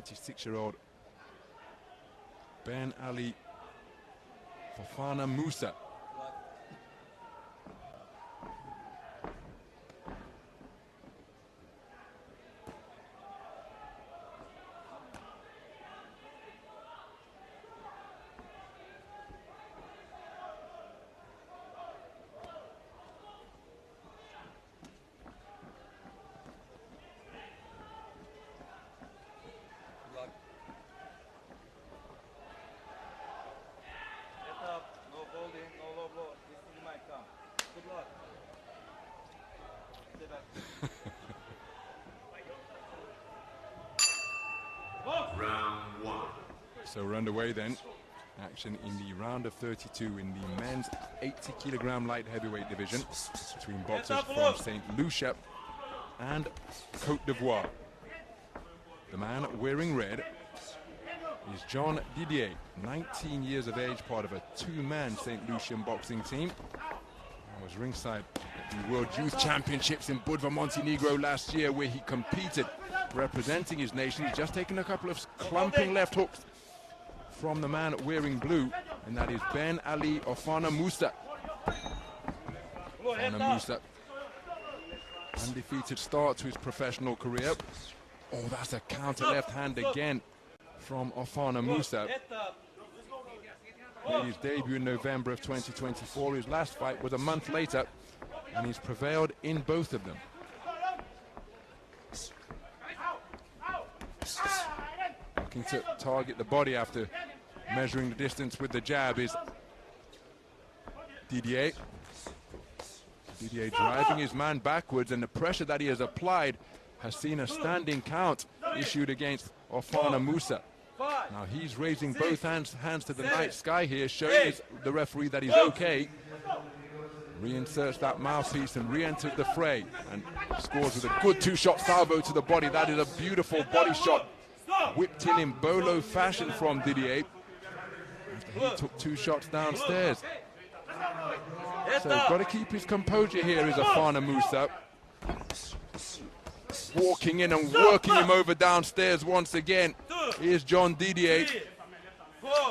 26-year-old Ben Ali Fofana Moussa. Round one. So we're underway then. Action in the round of 32 in the men's 80-kilogram light heavyweight division between boxers from St. Lucia and Côte d'Ivoire. The man wearing red is John Didier, 19 years of age, part of a two-man St. Lucian boxing team. I was ringside at the World Youth Championships in Budva, Montenegro last year, where he competed representing his nation. He's just taken a couple of clumping left hooks from the man wearing blue, and that is Ben Ali Fofana Moussa. Fofana Moussa, undefeated start to his professional career. Oh, that's a counter left hand again from Fofana Moussa. Made his debut in November of 2024. His last fight was a month later, and he's prevailed in both of them. Looking to target the body after measuring the distance with the jab is Didier. Didier driving his man backwards, and the pressure that he has applied has seen a standing count issued against Fofana Moussa. Now he's raising both hands to the night sky here, showing the referee that he's okay. Reinserts that mouthpiece and re-enters the fray and scores with a good two-shot salvo to the body. That is a beautiful body shot, whipped in bolo fashion from Didier. He took two shots downstairs. So he's got to keep his composure here, is Fofana Moussa. Walking in and working him over downstairs once again. Here's John Didier.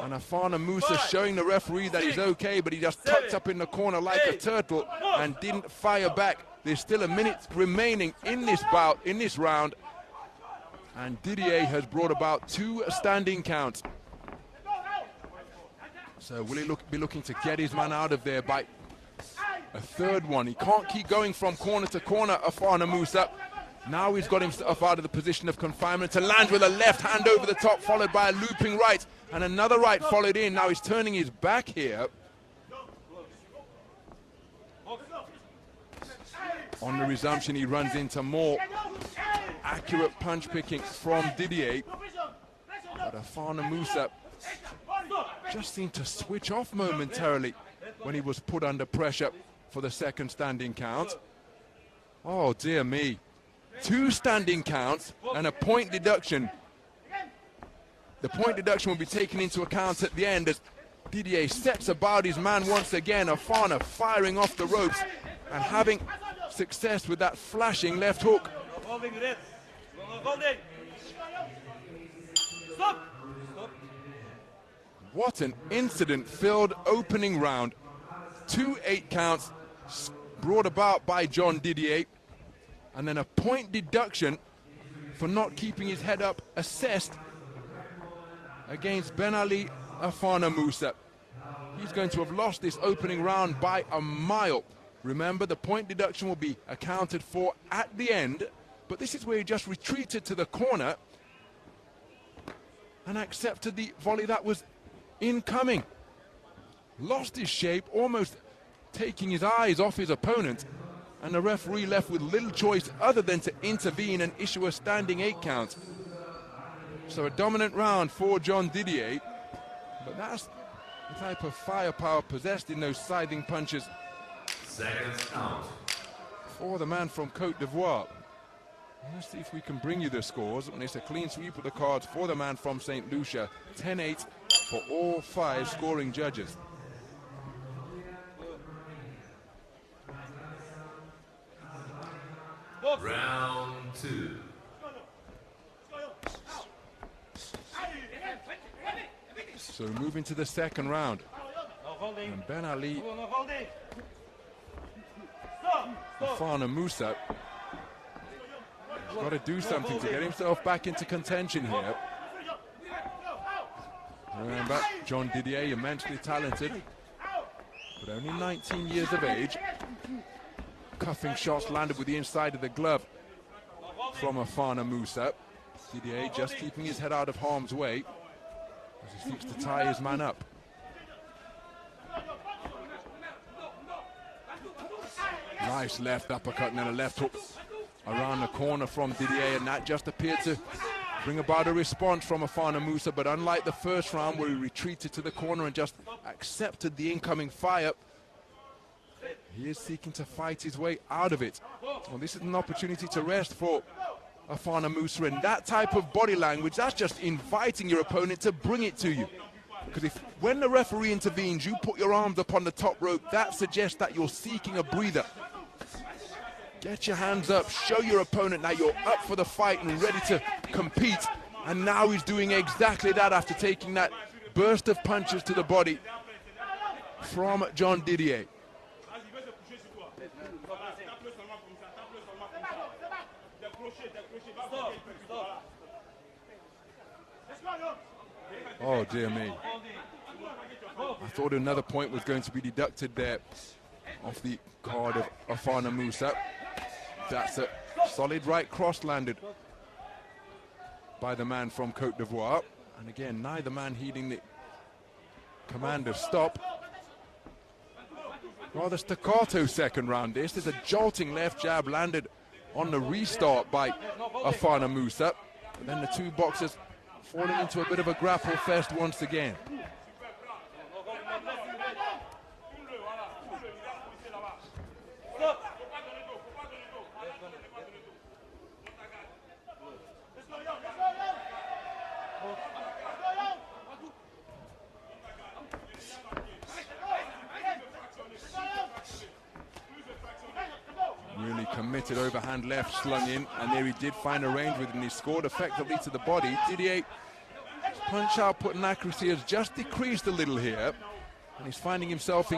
And Fofana Moussa showing the referee that he's okay, but he just tucked up in the corner like a turtle and didn't fire back. There's still a minute remaining in this bout, in this round. And Didier has brought about two standing counts. So will he be looking to get his man out of there by a third one? He can't keep going from corner to corner, Fofana Moussa. Now he's got himself out of the position of confinement to land with a left hand over the top, followed by a looping right, and another right followed in. Now he's turning his back here. On the resumption, he runs into more accurate punch picking from Didier. But Fofana Moussa just seemed to switch off momentarily when he was put under pressure for the second standing count. Oh dear me. Two standing counts and a point deduction. The point deduction will be taken into account at the end as Didier sets about his man once again. Fofana firing off the ropes and having success with that flashing left hook. What an incident-filled opening round. 2 8 counts brought about by John Didier. And then a point deduction for not keeping his head up assessed against Ben Ali Fofana Moussa. He's going to have lost this opening round by a mile. Remember, the point deduction will be accounted for at the end, but this is where he just retreated to the corner and accepted the volley that was incoming. Lost his shape, almost taking his eyes off his opponent. And the referee left with little choice other than to intervene and issue a standing 8 count. So a dominant round for John Didier, but that's the type of firepower possessed in those scything punches Seconds out. for the man from Côte d'Ivoire. Let's see if we can bring you the scores. And it's a clean sweep of the cards for the man from St. Lucia. 10-8 for all 5 scoring judges. Round 2. So moving to the second round. And Ben Ali, Fofana, Moussa, has got to do something to get himself back into contention here. Remember, John Didier, immensely talented, but only 19 years of age. Cuffing shots landed with the inside of the glove from Fofana Moussa. Didier just keeping his head out of harm's way as he seeks to tie his man up. Nice left uppercut and then a left hook around the corner from Didier, and that just appeared to bring about a response from Fofana Moussa. But unlike the first round where he retreated to the corner and just accepted the incoming fire, he is seeking to fight his way out of it. Well, this is an opportunity to rest for Fofana Moussa, and that type of body language, that's just inviting your opponent to bring it to you. Because when the referee intervenes, you put your arms up on the top rope, that suggests that you're seeking a breather. Get your hands up, show your opponent that you're up for the fight and ready to compete. And now he's doing exactly that after taking that burst of punches to the body from John Didier. Oh dear me. I thought another point was going to be deducted there off the card of Fofana Moussa. That's a solid right cross landed by the man from Côte d'Ivoire. And again, neither man heeding the command of stop. Rather staccato second round this. There's a jolting left jab landed on the restart by Fofana Moussa. And then the two boxers falling into a bit of a grapple fest once again. Really committed overhand left slung in, and there he did find a range with it, and he scored effectively to the body. Didier's punch output and accuracy has just decreased a little here, and he's finding himself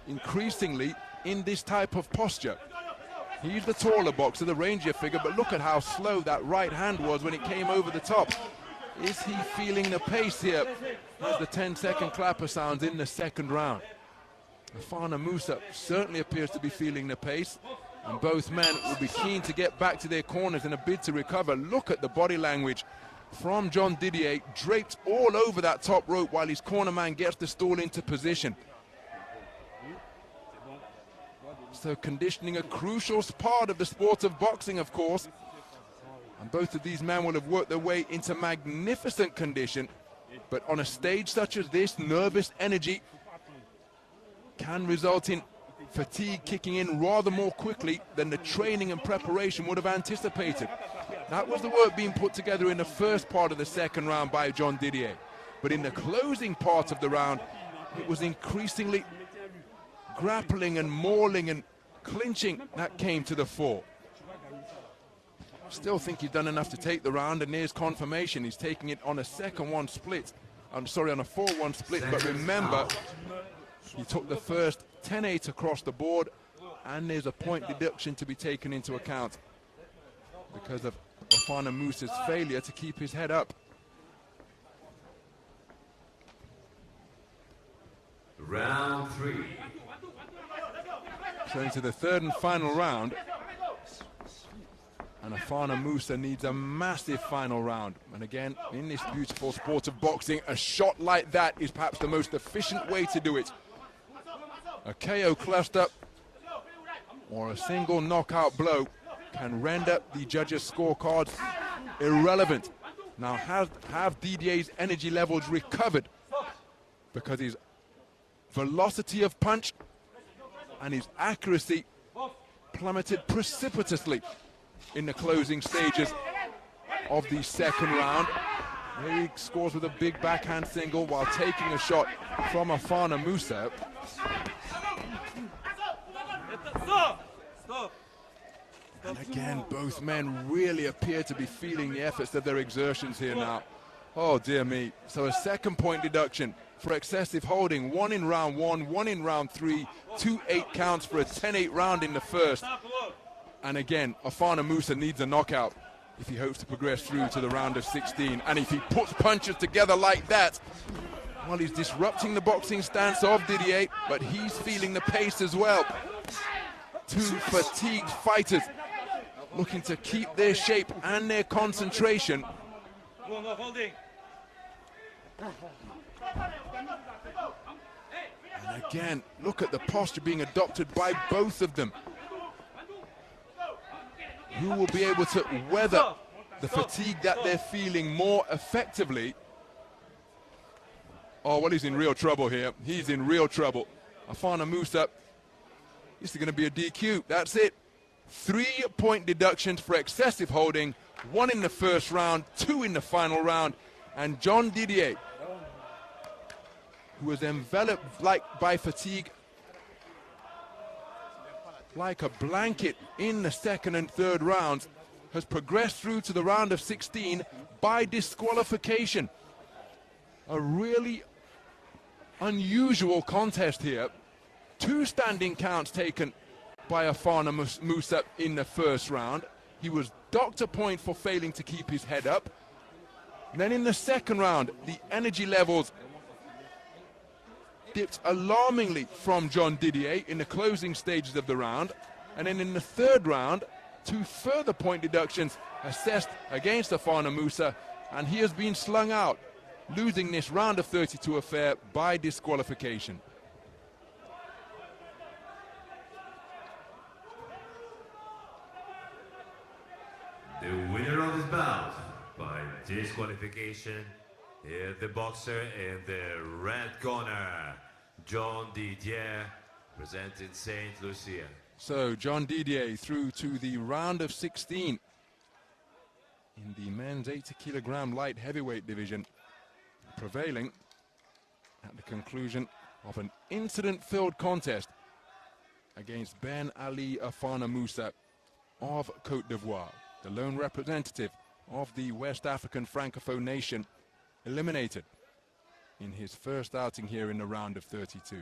increasingly in this type of posture. He's the taller boxer, the rangier figure, but look at how slow that right hand was when it came over the top. Is he feeling the pace here as the 10-second clapper sounds in the second round? Fofana Moussa certainly appears to be feeling the pace, and both men will be keen to get back to their corners in a bid to recover. Look at the body language from John Didier, draped all over that top rope while his corner man gets the stall into position. So conditioning, a crucial part of the sport of boxing, of course, and both of these men will have worked their way into magnificent condition, but on a stage such as this, nervous energy can result in fatigue kicking in rather more quickly than the training and preparation would have anticipated. That was the work being put together in the first part of the second round by John Didier. But in the closing part of the round, it was increasingly grappling and mauling and clinching that came to the fore. Still think he's done enough to take the round, and there's confirmation. He's taking it on a 2-1 split. I'm sorry, on a 4-1 split, but remember, he took the first 10-8 across the board, and there's a point deduction to be taken into account because of Fofana Moussa's failure to keep his head up. Round 3. So into the third and final round, and Fofana Moussa needs a massive final round. And again, in this beautiful sport of boxing, a shot like that is perhaps the most efficient way to do it. A KO cluster or a single knockout blow can render the judges' scorecards irrelevant. Now, have Didier's energy levels recovered? Because his velocity of punch and his accuracy plummeted precipitously in the closing stages of the second round. Here he scores with a big backhand single while taking a shot from Fofana Moussa. And again, both men really appear to be feeling the efforts of their exertions here now. Oh dear me. So a second point deduction for excessive holding. 1 in round 1, 1 in round 3, 2 8 counts for a 10-8 round in the first. And again, Fofana Moussa needs a knockout if he hopes to progress through to the round of 16. And if he puts punches together like that, well, he's disrupting the boxing stance of Didier, but he's feeling the pace as well. Two fatigued fighters looking to keep their shape and their concentration. And again, look at the posture being adopted by both of them. Who will be able to weather the fatigue that they're feeling more effectively? Oh, well, he's in real trouble here. He's in real trouble. Fofana Moussa, this is going to be a DQ. That's it. 3 point deductions for excessive holding. 1 in the first round, 2 in the final round. And John Didier, who was enveloped by fatigue like a blanket in the second and third rounds, has progressed through to the round of 16 by disqualification. A really unusual contest here. 2 standing counts taken by Fofana Moussa in the first round. He was docked a point for failing to keep his head up. And then in the second round, the energy levels dipped alarmingly from John Didier in the closing stages of the round. And then in the third round, 2 further point deductions assessed against Fofana Moussa, and he has been slung out, losing this round of 32 affair by disqualification. The winner of this bout by disqualification is the boxer in the red corner, John Didier, presenting St. Lucia. So John Didier through to the round of 16 in the men's 80 kilogram light heavyweight division, prevailing at the conclusion of an incident-filled contest against Ben Ali Fofana Moussa of Côte d'Ivoire, the lone representative of the West African Francophone nation, eliminated in his first outing here in the round of 32.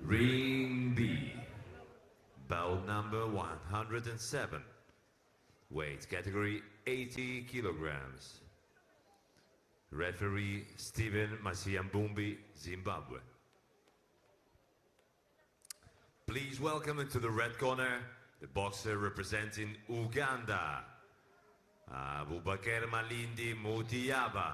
Ring B, bout number 107, weight category 80 kilograms. Referee Stephen Masiambumbi, Zimbabwe. Please welcome into the red corner the boxer representing Uganda, Abubakar Malindi Mutiyaba.